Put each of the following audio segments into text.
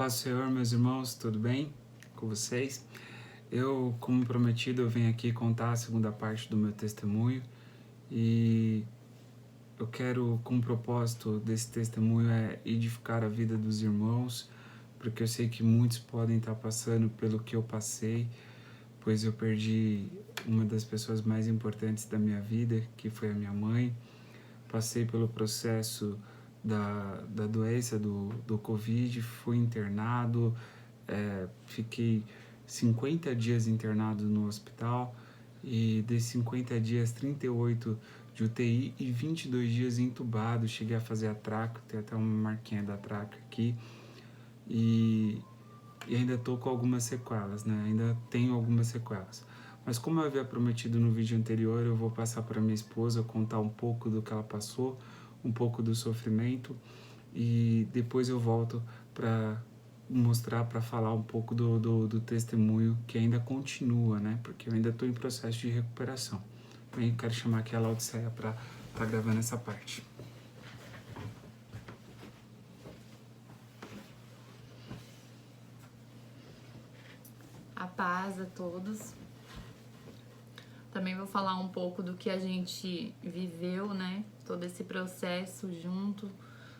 Paz do Senhor, meus irmãos, tudo bem com vocês? Eu, como prometido, eu venho aqui contar a segunda parte do meu testemunho e eu quero, como propósito desse testemunho, é edificar a vida dos irmãos, porque eu sei que muitos podem estar passando pelo que eu passei, pois eu perdi uma das pessoas mais importantes da minha vida, que foi a minha mãe. Passei pelo processo da doença do Covid, fui internado, fiquei 50 dias internado no hospital e desses 50 dias, 38 de UTI e 22 dias entubado. Cheguei a fazer a traca, tem até uma marquinha da traca aqui e ainda estou com algumas sequelas, né? Ainda tenho algumas sequelas. Mas como eu havia prometido no vídeo anterior, eu vou passar para minha esposa contar um pouco do que ela passou, um pouco do sofrimento e depois eu volto para mostrar, para falar um pouco do testemunho que ainda continua, né? Porque eu ainda estou em processo de recuperação. Eu quero chamar aqui a Laodiceia para gravar nessa parte. A paz a todos. Também vou falar um pouco do que a gente viveu, né? Todo esse processo junto,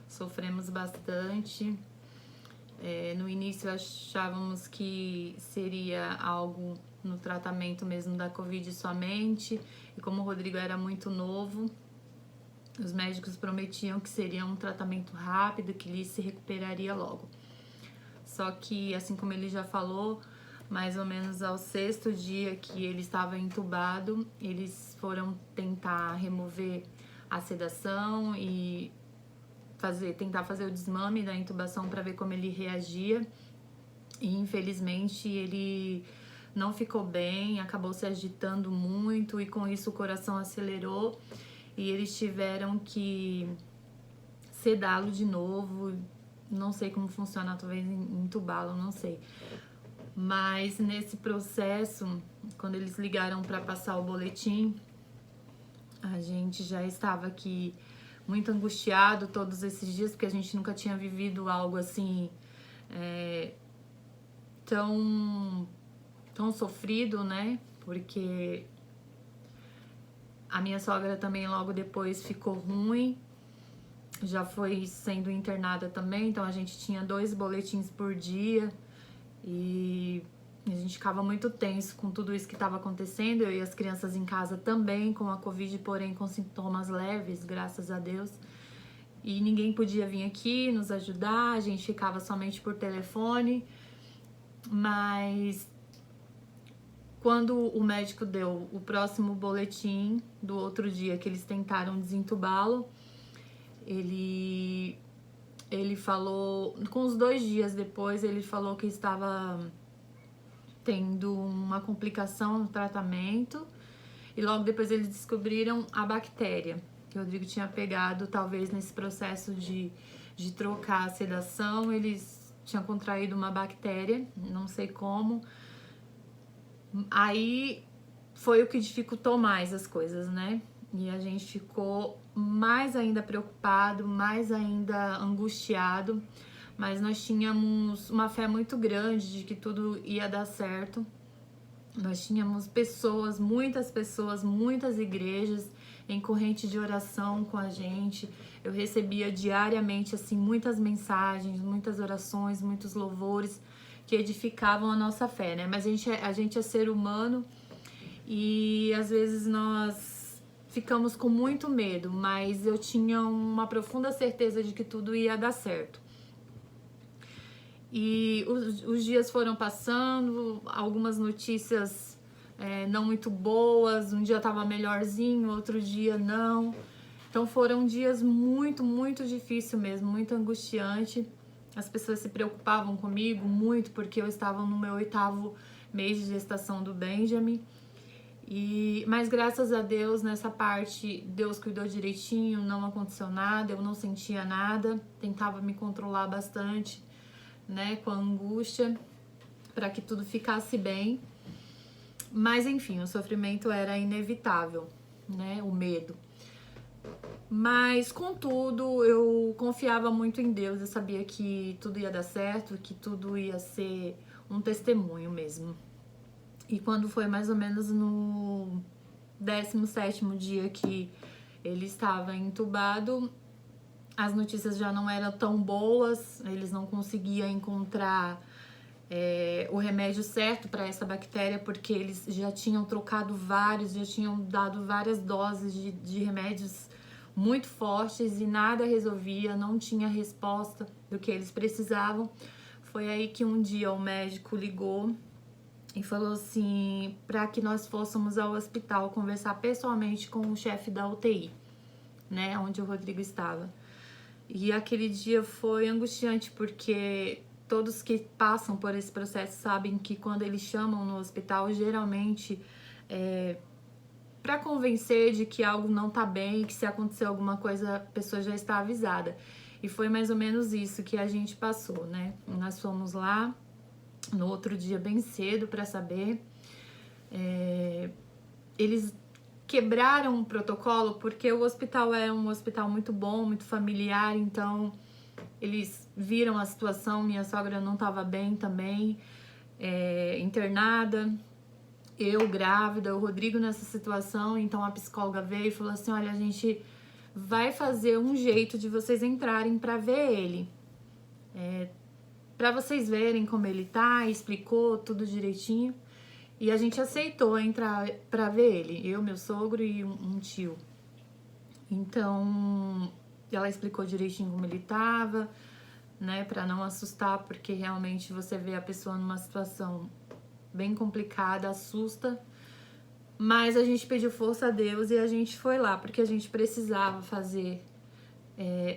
sofremos bastante. No início achávamos que seria algo no tratamento mesmo da Covid somente, e como o Rodrigo era muito novo, os médicos prometiam que seria um tratamento rápido, que ele se recuperaria logo. Só que, assim como ele já falou, mais ou menos ao 6º dia que ele estava entubado, eles foram tentar remover a sedação e tentar fazer o desmame da intubação para ver como ele reagia. E infelizmente ele não ficou bem, acabou se agitando muito e com isso o coração acelerou e eles tiveram que sedá-lo de novo. Não sei como funciona, talvez entubá-lo, não sei. Mas nesse processo, quando eles ligaram para passar o boletim, a gente já estava aqui muito angustiado todos esses dias, porque a gente nunca tinha vivido algo assim tão sofrido, né? Porque a minha sogra também logo depois ficou ruim, já foi sendo internada também, então a gente tinha 2 boletins por dia e a gente ficava muito tenso com tudo isso que estava acontecendo. Eu e as crianças em casa também com a Covid, porém com sintomas leves, graças a Deus. E ninguém podia vir aqui nos ajudar, a gente ficava somente por telefone. Mas quando o médico deu o próximo boletim do outro dia que eles tentaram desentubá-lo, ele falou, com os 2 dias depois, ele falou que estava tendo uma complicação no tratamento e logo depois eles descobriram a bactéria que o Rodrigo tinha pegado, talvez nesse processo de trocar a sedação, eles tinham contraído uma bactéria, não sei como. Aí foi o que dificultou mais as coisas, né? E a gente ficou mais ainda preocupado, mais ainda angustiado, mas nós tínhamos uma fé muito grande de que tudo ia dar certo. Nós tínhamos pessoas, muitas igrejas em corrente de oração com a gente. Eu recebia diariamente assim muitas mensagens, muitas orações, muitos louvores que edificavam a nossa fé, né? Mas a gente é ser humano e às vezes nós ficamos com muito medo, mas eu tinha uma profunda certeza de que tudo ia dar certo. E os dias foram passando, algumas notícias não muito boas, um dia estava melhorzinho, outro dia não. Então foram dias muito difíceis mesmo, muito angustiante. As pessoas se preocupavam comigo muito porque eu estava no meu 8º mês de gestação do Benjamin. Mas graças a Deus, nessa parte, Deus cuidou direitinho, não aconteceu nada, eu não sentia nada, tentava me controlar bastante, né, com a angústia, para que tudo ficasse bem. Mas enfim, o sofrimento era inevitável, né, o medo. Mas, contudo, eu confiava muito em Deus, eu sabia que tudo ia dar certo, que tudo ia ser um testemunho mesmo. E quando foi mais ou menos no 17º dia que ele estava entubado, as notícias já não eram tão boas, eles não conseguiam encontrar o remédio certo para essa bactéria, porque eles já tinham trocado vários, já tinham dado várias doses de remédios muito fortes e nada resolvia, não tinha resposta do que eles precisavam. Foi aí que um dia o médico ligou e falou assim, para que nós fôssemos ao hospital conversar pessoalmente com o chefe da UTI, né, onde o Rodrigo estava. E aquele dia foi angustiante, porque todos que passam por esse processo sabem que quando eles chamam no hospital, geralmente para convencer de que algo não tá bem, que se acontecer alguma coisa a pessoa já está avisada. E foi mais ou menos isso que a gente passou, né? Nós fomos lá no outro dia bem cedo para saber. Eles quebraram o protocolo porque o hospital é um hospital muito bom, muito familiar, então eles viram a situação, minha sogra não estava bem também, internada, eu grávida, o Rodrigo nessa situação, então a psicóloga veio e falou assim, olha, a gente vai fazer um jeito de vocês entrarem para ver ele, para vocês verem como ele tá, explicou tudo direitinho. E a gente aceitou entrar pra ver ele, eu, meu sogro e um tio. Então, ela explicou direitinho como ele tava, né, pra não assustar, porque realmente você vê a pessoa numa situação bem complicada, assusta. Mas a gente pediu força a Deus e a gente foi lá, porque a gente precisava fazer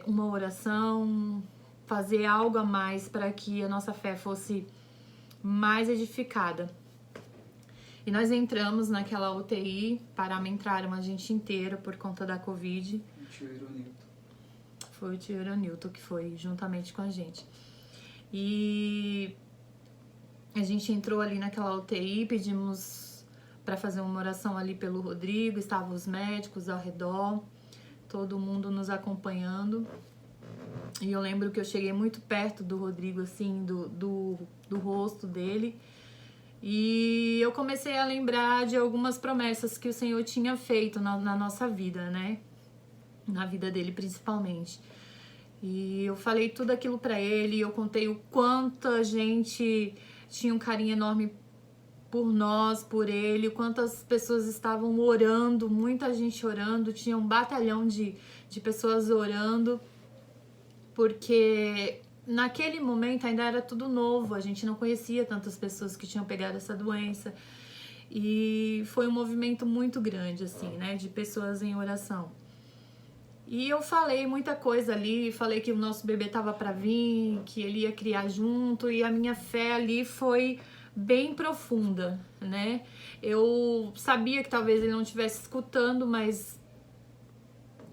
uma oração, fazer algo a mais para que a nossa fé fosse mais edificada. E nós entramos naquela UTI, parametraram a gente inteira por conta da Covid. O tio Ironilton. Foi o tio Ironilton que foi juntamente com a gente. E a gente entrou ali naquela UTI, pedimos para fazer uma oração ali pelo Rodrigo, estavam os médicos ao redor, todo mundo nos acompanhando. E eu lembro que eu cheguei muito perto do Rodrigo, assim, do rosto dele. E eu comecei a lembrar de algumas promessas que o Senhor tinha feito na nossa vida, né? Na vida dele, principalmente. E eu falei tudo aquilo pra ele, eu contei o quanto a gente tinha um carinho enorme por nós, por ele, o quanto as pessoas estavam orando, muita gente orando, tinha um batalhão de pessoas orando, porque naquele momento ainda era tudo novo, a gente não conhecia tantas pessoas que tinham pegado essa doença. E foi um movimento muito grande, assim, né, de pessoas em oração. E eu falei muita coisa ali, falei que o nosso bebê tava para vir, que ele ia criar junto, e a minha fé ali foi bem profunda, né? Eu sabia que talvez ele não estivesse escutando, mas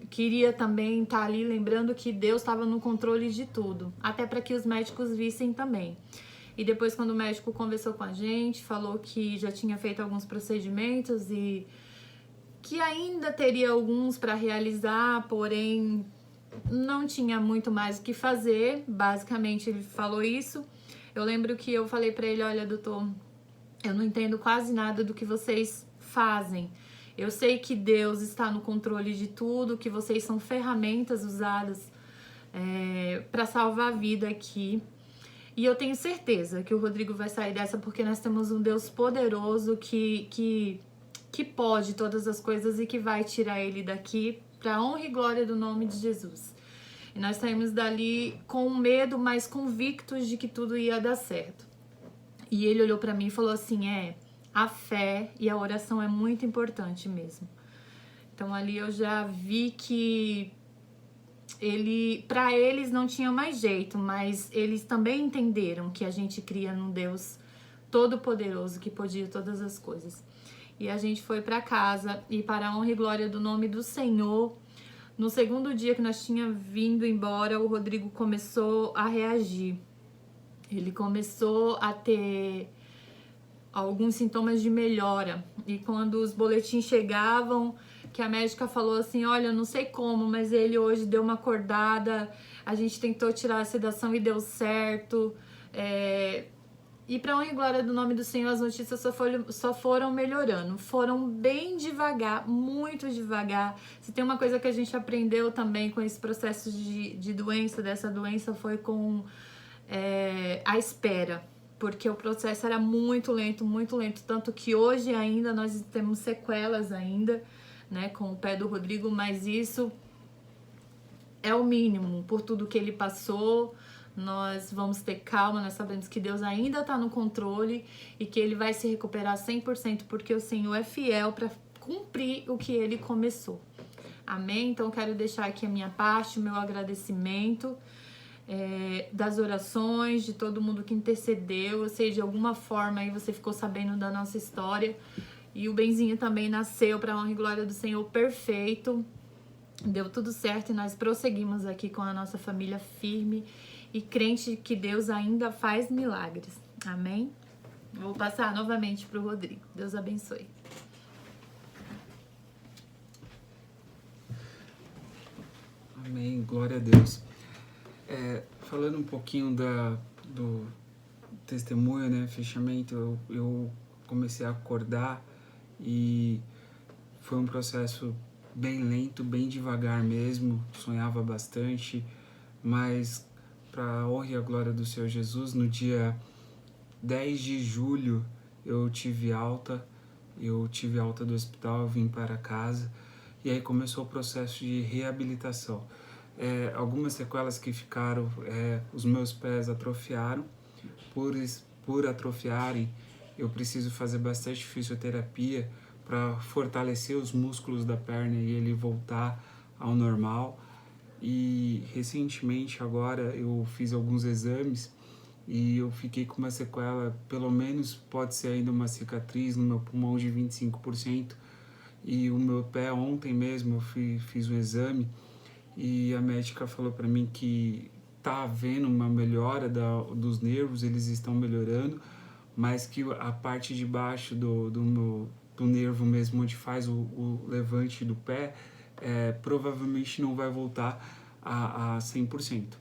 queria também estar ali lembrando que Deus estava no controle de tudo, até para que os médicos vissem também. E depois, quando o médico conversou com a gente, falou que já tinha feito alguns procedimentos e que ainda teria alguns para realizar, porém não tinha muito mais o que fazer. Basicamente, ele falou isso. Eu lembro que eu falei para ele, olha, doutor, eu não entendo quase nada do que vocês fazem. Eu sei que Deus está no controle de tudo, que vocês são ferramentas usadas para salvar a vida aqui. E eu tenho certeza que o Rodrigo vai sair dessa, porque nós temos um Deus poderoso que pode todas as coisas e que vai tirar ele daqui para honra e glória do nome de Jesus. E nós saímos dali com medo, mas convictos de que tudo ia dar certo. E ele olhou para mim e falou assim, a fé e a oração é muito importante mesmo. Então ali eu já vi que para eles não tinha mais jeito, mas eles também entenderam que a gente cria num Deus todo-poderoso que podia todas as coisas. E a gente foi para casa e, para a honra e glória do nome do Senhor, no segundo dia que nós tínhamos vindo embora, o Rodrigo começou a reagir. Ele começou a ter alguns sintomas de melhora. E quando os boletins chegavam, que a médica falou assim, olha, eu não sei como, mas ele hoje deu uma acordada, a gente tentou tirar a sedação e deu certo. E para honra e glória do nome do Senhor, as notícias só foram melhorando. Foram bem devagar, muito devagar. Se tem uma coisa que a gente aprendeu também com esse processo de doença, dessa doença, foi com a espera. Porque o processo era muito lento, tanto que hoje ainda nós temos sequelas ainda, né, com o pé do Rodrigo, mas isso é o mínimo, por tudo que ele passou. Nós vamos ter calma, nós sabemos que Deus ainda está no controle e que ele vai se recuperar 100%, porque o Senhor é fiel para cumprir o que ele começou. Amém? Então eu quero deixar aqui a minha parte, o meu agradecimento, das orações, de todo mundo que intercedeu. Eu sei, de alguma forma aí você ficou sabendo da nossa história. E o Benzinho também nasceu para a honra e glória do Senhor, perfeito. Deu tudo certo e nós prosseguimos aqui com a nossa família firme e crente que Deus ainda faz milagres. Amém? Vou passar novamente para o Rodrigo. Deus abençoe. Amém, glória a Deus. Falando um pouquinho do testemunho, né, fechamento, eu comecei a acordar e foi um processo bem lento, bem devagar mesmo, sonhava bastante, mas para a honra e a glória do Senhor Jesus, no dia 10 de julho eu tive alta do hospital, eu vim para casa e aí começou o processo de reabilitação. Algumas sequelas que ficaram, os meus pés atrofiaram. Por atrofiarem, eu preciso fazer bastante fisioterapia para fortalecer os músculos da perna e ele voltar ao normal. E recentemente agora eu fiz alguns exames e eu fiquei com uma sequela, pelo menos pode ser ainda uma cicatriz no meu pulmão de 25%. E o meu pé, ontem mesmo eu fiz um exame e a médica falou para mim que tá havendo uma melhora dos nervos, eles estão melhorando, mas que a parte de baixo do nervo mesmo, onde faz o levante do pé, provavelmente não vai voltar a 100%.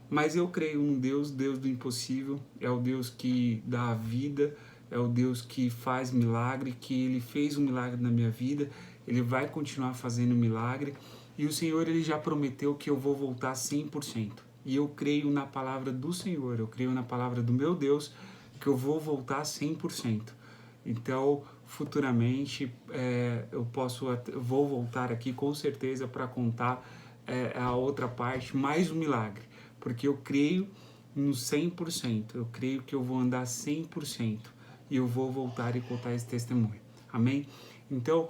Mas eu creio num Deus do impossível, é o Deus que dá a vida, é o Deus que faz milagre, que Ele fez um milagre na minha vida, Ele vai continuar fazendo milagre, e o Senhor Ele já prometeu que eu vou voltar 100%. E eu creio na palavra do Senhor, eu creio na palavra do meu Deus, que eu vou voltar 100%. Então, futuramente, eu vou voltar aqui com certeza para contar a outra parte, mais um milagre, porque eu creio no 100%, eu creio que eu vou andar 100% e eu vou voltar e contar esse testemunho. Amém? Então,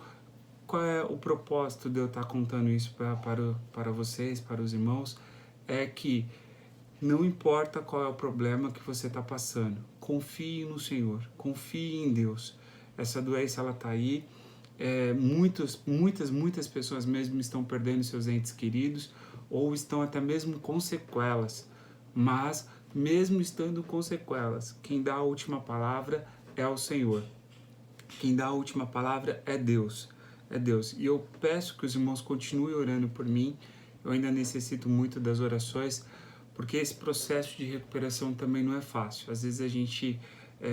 qual é o propósito de eu estar contando isso para vocês, para os irmãos? É que não importa qual é o problema que você está passando, confie no Senhor, confie em Deus. Essa doença, ela está aí, muitas pessoas mesmo estão perdendo seus entes queridos ou estão até mesmo com sequelas, mas mesmo estando com sequelas, quem dá a última palavra é o Senhor, quem dá a última palavra é Deus. E eu peço que os irmãos continuem orando por mim, eu ainda necessito muito das orações, porque esse processo de recuperação também não é fácil. Às vezes a gente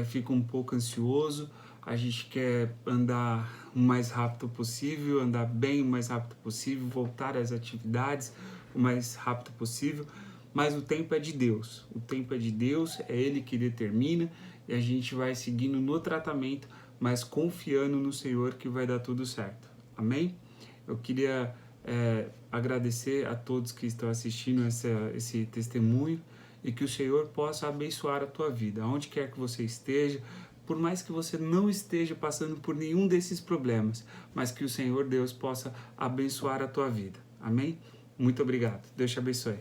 fica um pouco ansioso, a gente quer andar o mais rápido possível, andar bem o mais rápido possível, voltar às atividades o mais rápido possível, mas o tempo é de Deus. O tempo é de Deus, é Ele que determina e a gente vai seguindo no tratamento, mas confiando no Senhor que vai dar tudo certo. Amém? Eu queria agradecer a todos que estão assistindo esse testemunho e que o Senhor possa abençoar a tua vida, aonde quer que você esteja, por mais que você não esteja passando por nenhum desses problemas, mas que o Senhor Deus possa abençoar a tua vida. Amém? Muito obrigado. Deus te abençoe.